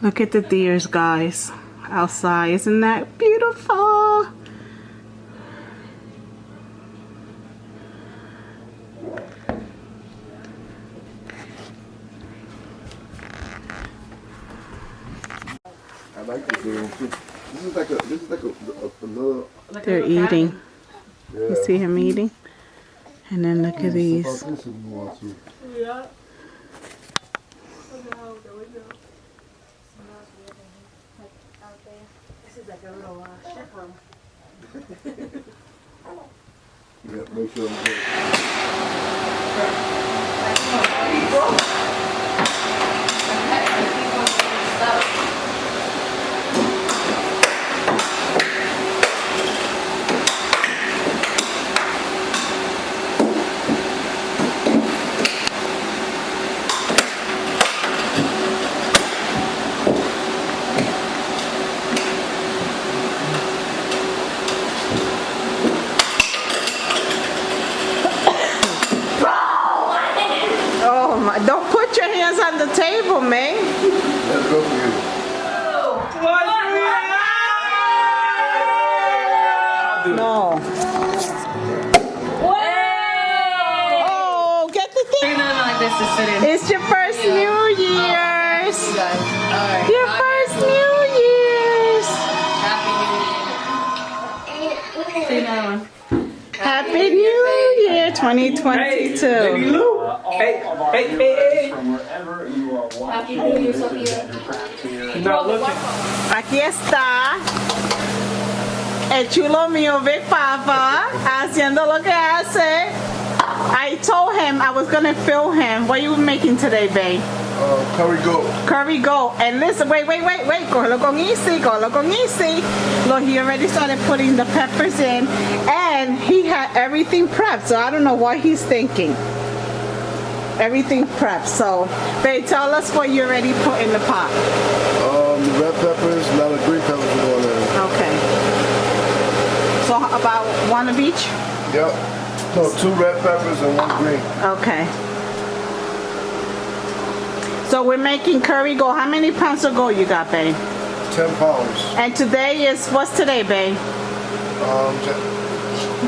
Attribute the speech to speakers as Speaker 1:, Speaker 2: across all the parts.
Speaker 1: Look at the deers, guys, outside. Isn't that beautiful?
Speaker 2: I like this game too. This is like another.
Speaker 1: They're eating.
Speaker 2: Yeah.
Speaker 1: You see him eating? And then look at these.
Speaker 3: Yeah. This is like a little chef room.
Speaker 2: Yeah, make sure I'm good.
Speaker 1: Oh my, don't put your hands on the table, man.
Speaker 2: Let's go for you.
Speaker 1: No. Oh, get the thing.
Speaker 3: Like this to sit in.
Speaker 1: It's your first New Year's.
Speaker 3: Alright.
Speaker 1: Your first New Year's.
Speaker 3: Happy New Year. See another one.
Speaker 1: Happy New Year 2022.
Speaker 4: Hey.
Speaker 3: Happy New Year, Sophia.
Speaker 4: Not looking.
Speaker 1: Aquí está el chulo mío Big Papa haciendo lo que hace. I told him I was gonna film him. What are you making today, babe?
Speaker 2: Curry goat.
Speaker 1: Curry goat. And listen, wait. Cógelo con easy. Look, he already started putting the peppers in, and he had everything prepped. So I don't know what he's thinking. Everything prepped. So, babe, tell us what you already put in the pot.
Speaker 2: Red peppers, a lot of green peppers are going in.
Speaker 1: Okay. So about one of each?
Speaker 2: Yep. No, 2 red peppers and 1 green.
Speaker 1: Okay. So we're making curry goat. How many pounds of goat you got, babe?
Speaker 2: 10 pounds.
Speaker 1: And today is, what's today, babe?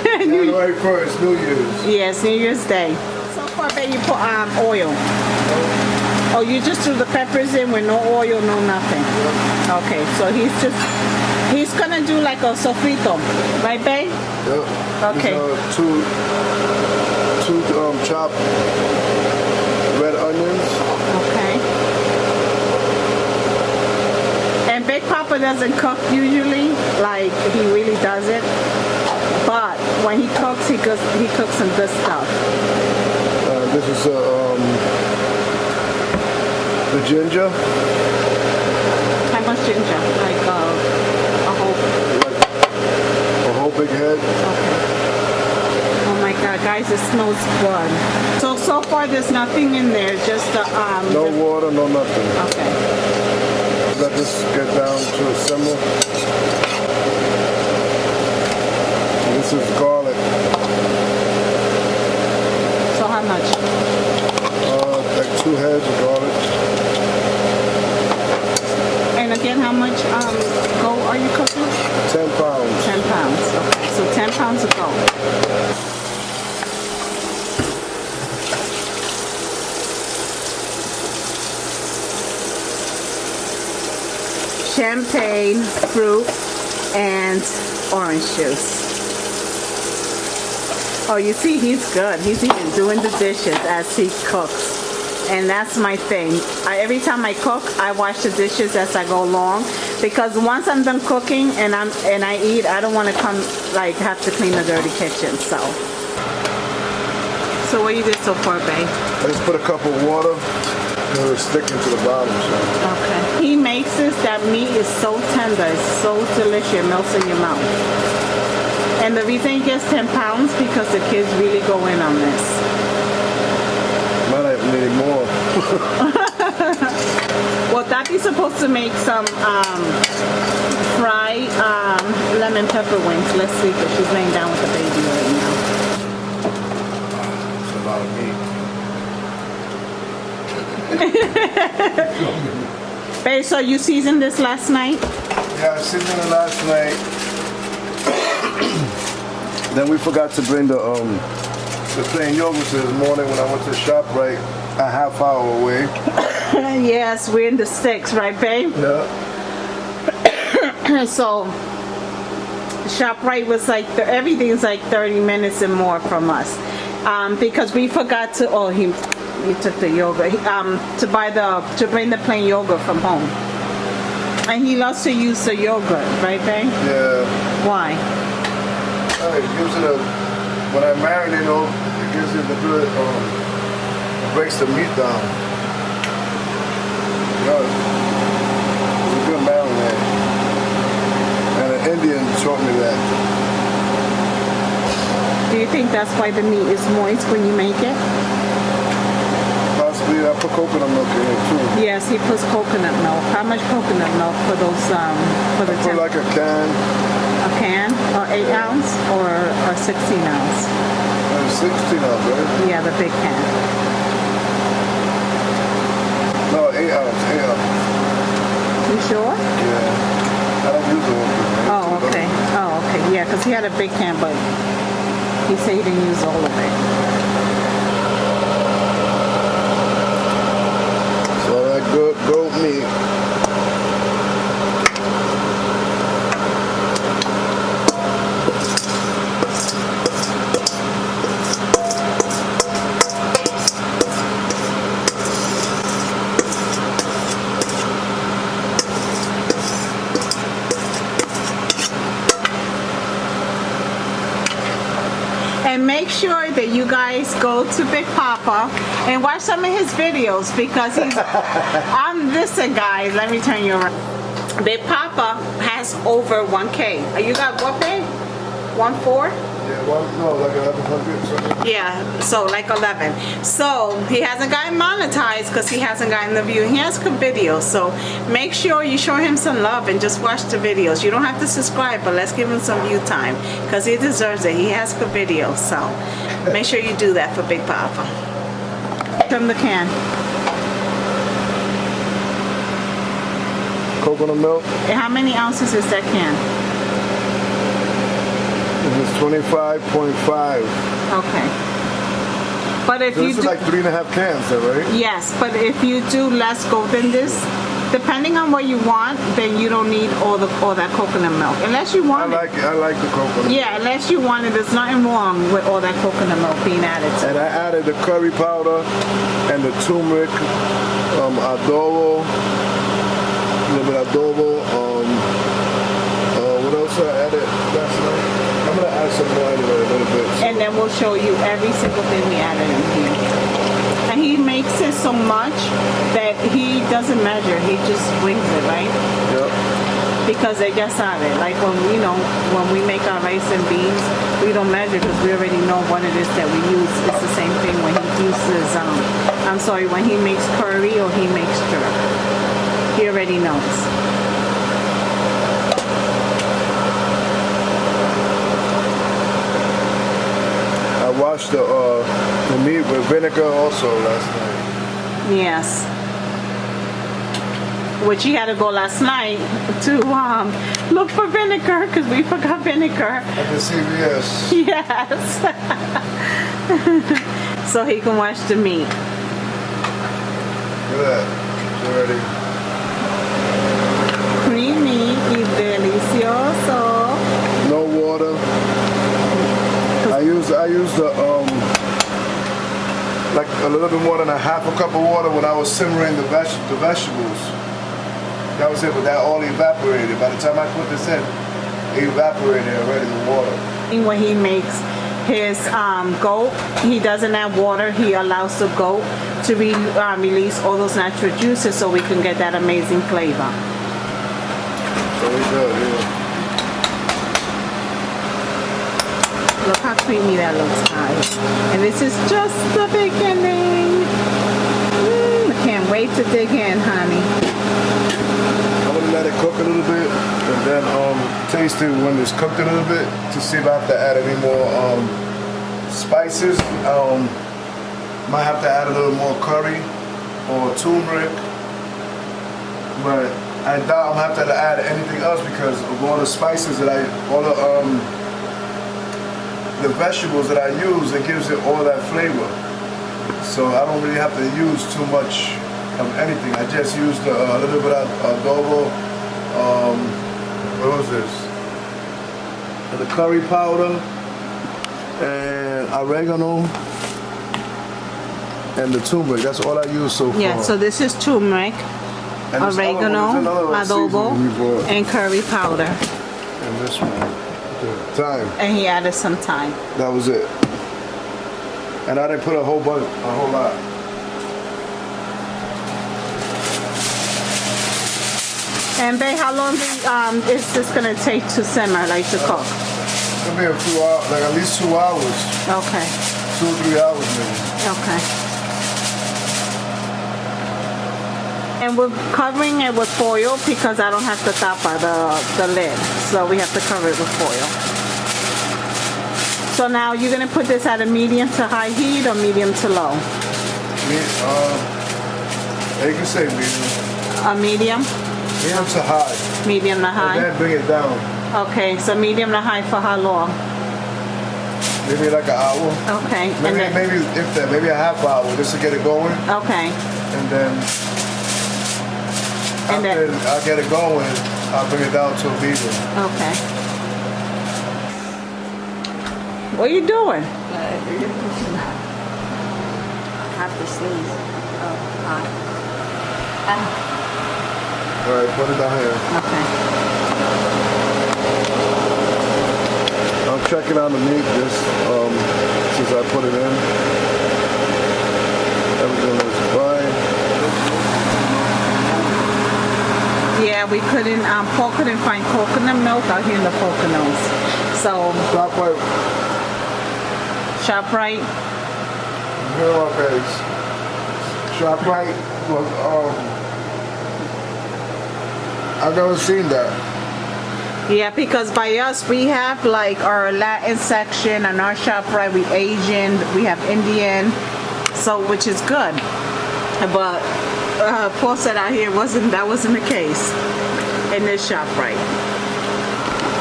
Speaker 2: January 1st, New Year's.
Speaker 1: Yes, New Year's Day. So far, babe, you put oil. Oh, you just threw the peppers in with no oil, no nothing. Okay, so he's gonna do like a sofrito, right, babe?
Speaker 2: Yep.
Speaker 1: Okay.
Speaker 2: These are 2 chopped red onions.
Speaker 1: Okay. And Big Papa doesn't cook usually, like he really doesn't. But when he cooks, he cooks some good stuff.
Speaker 2: This is the ginger.
Speaker 1: How much ginger? Like
Speaker 2: A whole big head.
Speaker 1: Okay. Oh my God, guys, it smells good. So far there's nothing in there, just the
Speaker 2: No water, no nothing.
Speaker 1: Okay.
Speaker 2: Let this get down to a simmer. And this is garlic.
Speaker 1: So how much?
Speaker 2: Like 2 heads of garlic.
Speaker 1: And again, how much goat are you cooking?
Speaker 2: 10 pounds.
Speaker 1: 10 pounds. Okay, so 10 pounds of goat. Champagne, fruit, and orange juice. Oh, you see, he's good. He's even doing the dishes as he cooks. And that's my thing. Every time I cook, I wash the dishes as I go along, because once I'm done cooking and I eat, I don't want to come like have to clean the dirty kitchen. So what you did so far, babe?
Speaker 2: I just put a cup of water. It was sticking to the bottom. So.
Speaker 1: Okay. He makes this. That meat is so tender. It's so delicious. It melts in your mouth. And the reason he gets 10 pounds because the kids really go in on this.
Speaker 2: Might have need more.
Speaker 1: Well, Tati's supposed to make some fried lemon pepper wings. Let's see, because she's laying down with the baby right now.
Speaker 2: It's a lot of meat.
Speaker 1: Babe, so you seasoned this last night?
Speaker 2: Yeah, I seasoned it last night. Then we forgot to bring the plain yogurt this morning when I went to the shop right a half hour away.
Speaker 1: Yes, we're in the sticks, right, babe?
Speaker 2: Yeah.
Speaker 1: So ShopRite was like everything's like 30 minutes and more from us, because we forgot to. Oh, he took the yogurt. To bring the plain yogurt from home, and he loves to use the yogurt, right, babe?
Speaker 2: Yeah.
Speaker 1: Why?
Speaker 2: It gives it when I marinate it, it gives it the good, breaks the meat down. Yeah, it's a good marinade. And an Indian taught me that.
Speaker 1: Do you think that's why the meat is moist when you make it?
Speaker 2: Possibly I put coconut milk in it too.
Speaker 1: Yes, he puts coconut milk. How much coconut milk for those for the
Speaker 2: Put like a can.
Speaker 1: A can or 8 ounce or 16 ounce?
Speaker 2: 16 ounce, right?
Speaker 1: Yeah, the big can.
Speaker 2: No, 8 ounce, 8 ounce.
Speaker 1: You sure?
Speaker 2: Yeah. I don't use the whole thing.
Speaker 1: Oh, okay. Oh, okay. Yeah, because he had a big can, but he said he didn't use all of it.
Speaker 2: So that good goat meat.
Speaker 1: And make sure that you guys go to Big Papa and watch some of his videos, because he's listen guys, let me turn you around. Big Papa has over 1K. You got what, babe? 1.4?
Speaker 2: Yeah, like 1100 something.
Speaker 1: Yeah, so like 11. So he hasn't gotten monetized because he hasn't gotten the view. He has good videos, so make sure you show him some love and just watch the videos. You don't have to subscribe, but let's give him some view time because he deserves it. He has good videos, so make sure you do that for Big Papa. From the can.
Speaker 2: Coconut milk.
Speaker 1: And how many ounces is that can?
Speaker 2: It's 25.5.
Speaker 1: Okay. But if
Speaker 2: So
Speaker 1: you
Speaker 2: this is
Speaker 1: do,
Speaker 2: like 3.5 cans, though, right?
Speaker 1: yes, but if you do less go than this, depending on what you want, then you don't need all that coconut milk. Unless you want
Speaker 2: I like the coconut.
Speaker 1: Yeah, unless you want it, there's nothing wrong with all that coconut milk being added to
Speaker 2: And I added the curry powder and the turmeric, adobo, a little bit of adobo. What else I added last night? I'm gonna add some more anyway, a little bit.
Speaker 1: And then we'll show you every single thing we added in here. And he makes it so much that he doesn't measure, he just wings it, right?
Speaker 2: Yep.
Speaker 1: Because they just have it. Like when we make our rice and beans, we don't measure because we already know what it is that we use. It's the same thing when he uses, when he makes curry or he makes jerk. He already knows.
Speaker 2: I washed the meat with vinegar also last night.
Speaker 1: Yes. Which he had to go last night to look for vinegar because we forgot vinegar.
Speaker 2: At the CVS.
Speaker 1: Yes. So he can wash the meat.
Speaker 2: Look at that. It's ready.
Speaker 1: Creamy y delicioso.
Speaker 2: No water. I use the like a little bit more than a half a cup of water when I was simmering the vegetables. That was it, but that all evaporated. By the time I put this in, it evaporated already, the water.
Speaker 1: When he makes his goat, he doesn't add water. He allows the goat to release all those natural juices so we can get that amazing flavor.
Speaker 2: So we good, yeah.
Speaker 1: Look how creamy that looks, guys. And this is just the beginning. I can't wait to dig in, honey.
Speaker 2: I'm gonna let it cook a little bit and then taste it when it's cooked a little bit to see if I have to add any more spices. Might have to add a little more curry or turmeric. But I doubt I'm gonna have to add anything else because of all the spices that all the vegetables that I use, it gives it all that flavor. So I don't really have to use too much of anything. I just used a little bit of adobo. What was this? The curry powder and oregano and the turmeric. That's all I use so far.
Speaker 1: Yeah, so this is turmeric,
Speaker 2: And this
Speaker 1: oregano,
Speaker 2: other one is another
Speaker 1: adobo,
Speaker 2: seasoning we bought.
Speaker 1: and curry powder.
Speaker 2: And this one, the thyme.
Speaker 1: And he added some thyme.
Speaker 2: That was it. And I didn't put a whole lot.
Speaker 1: And babe, how long is this gonna take to simmer, like to cook?
Speaker 2: It's gonna be a few hours, like at least 2 hours.
Speaker 1: Okay,
Speaker 2: 2 or 3 hours maybe.
Speaker 1: okay. And we're covering it with foil because I don't have the tapa, the lid. So we have to cover it with foil. So now you're gonna put this at a medium to high heat or medium to low?
Speaker 2: You can say medium.
Speaker 1: A medium?
Speaker 2: Medium to high.
Speaker 1: Medium to
Speaker 2: And
Speaker 1: high?
Speaker 2: then bring it down.
Speaker 1: Okay, so medium to high for how long?
Speaker 2: Maybe like an hour.
Speaker 1: Okay.
Speaker 2: Maybe,
Speaker 1: And then,
Speaker 2: maybe a half hour just to get it going.
Speaker 1: okay.
Speaker 2: And then
Speaker 1: And
Speaker 2: after
Speaker 1: then,
Speaker 2: I get it going, I'll bring it down to a medium.
Speaker 1: okay. What are you doing?
Speaker 5: Have to sneeze. Oh,
Speaker 2: All right, put it down here.
Speaker 1: Okay.
Speaker 2: I'm checking on the meat just since I put it in. Everything is fine.
Speaker 1: Yeah, we couldn't, Paul couldn't find coconut milk out here in the Poconos. So, ShopRite,
Speaker 2: Here on my page. ShopRite was I've never seen that.
Speaker 1: yeah, because by us, we have like our Latin section and our ShopRite, we Asian, we have Indian, so which is good. But Paul said out here that wasn't the case in this ShopRite.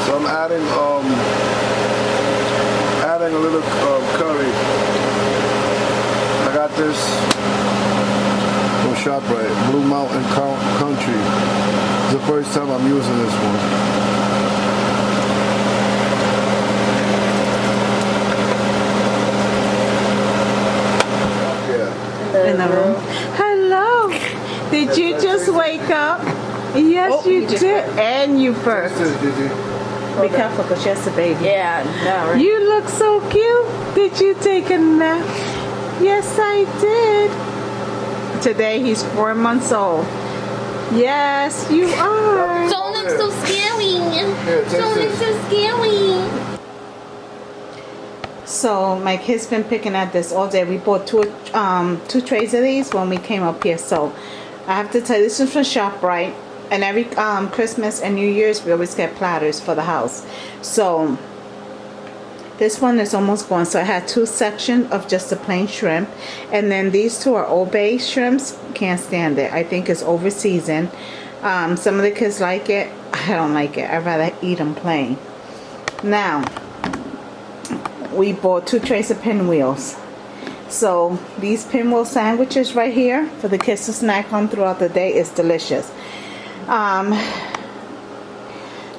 Speaker 2: So I'm adding a little curry. I got this from ShopRite, Blue Mountain Country. It's the first time I'm using this one. Yeah.
Speaker 1: In the room. Hello. Did you just wake up? Yes, you did. And you burped. Be careful because she's a baby.
Speaker 5: yeah, no, right?
Speaker 1: You look so cute. Did you take a nap? Yes, I did. Today he's 4 months old. Yes, you are.
Speaker 5: Don't look so scary.
Speaker 2: taste
Speaker 5: Don't look
Speaker 2: it.
Speaker 5: so scary.
Speaker 1: So my kid's been picking at this all day. We bought two trays of these when we came up here. So I have to tell you, this is from ShopRite. And every Christmas and New Year's, we always get platters for the house. So this one is almost gone. So I had 2 sections of just the plain shrimp. And then these 2 are Old Bay shrimps. Can't stand it. I think it's over seasoned. Some of the kids like it. I don't like it. I'd rather eat them plain. Now, we bought 2 trays of pinwheels. So these pinwheel sandwiches right here for the kids to snack on throughout the day is delicious.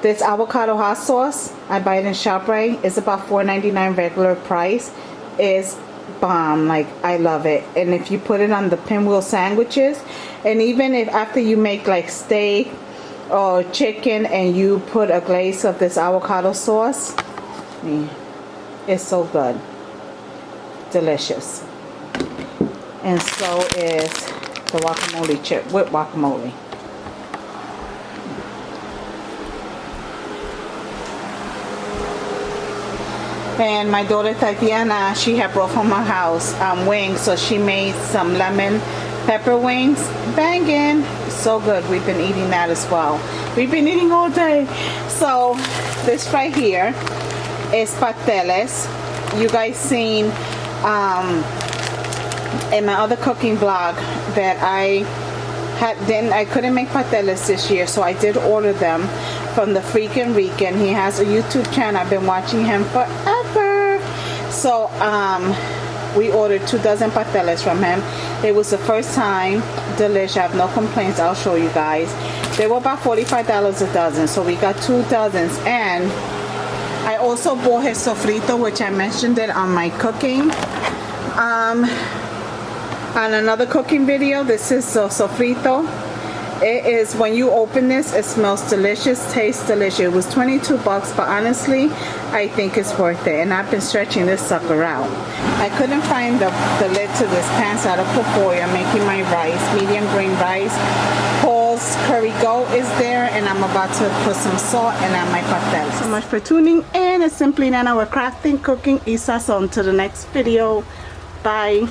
Speaker 1: This avocado hot sauce, I buy it in ShopRite. It's about $4.99 regular price. It's bomb. Like, I love it. And if you put it on the pinwheel sandwiches, and even if after you make like steak or chicken and you put a glaze of this avocado sauce, it's so good. Delicious. And so is the guacamole chip with guacamole. And my daughter Tatiana, she had brought from her house wings, so she made some lemon pepper wings. Banging, so good. We've been eating that as well. We've been eating all day. So this right here is pateles. You guys seen in my other cooking vlog that I I couldn't make pateles this year, so I did order them from the freaking Rican. He has a YouTube channel. I've been watching him forever. So we ordered 2 dozen pateles from him. It was the first time. Delicious. I have no complaints. I'll show you guys. They were about $45 a dozen, so we got 2 dozens. And I also bought his sofrito, which I mentioned it on my cooking. On another cooking video. This is the sofrito. It is, when you open this, it smells delicious, tastes delicious. It was 22 bucks, but honestly, I think it's worth it. And I've been stretching this sucker out. I couldn't find the lid to this pan, so I had to put foil. I'm making my rice, medium grain rice. Paul's curry goat is there, and I'm about to put some salt and add my patel. So much for tuning in. It's Simply Nana. We're crafting, cooking, y sazon. To the next video. Bye.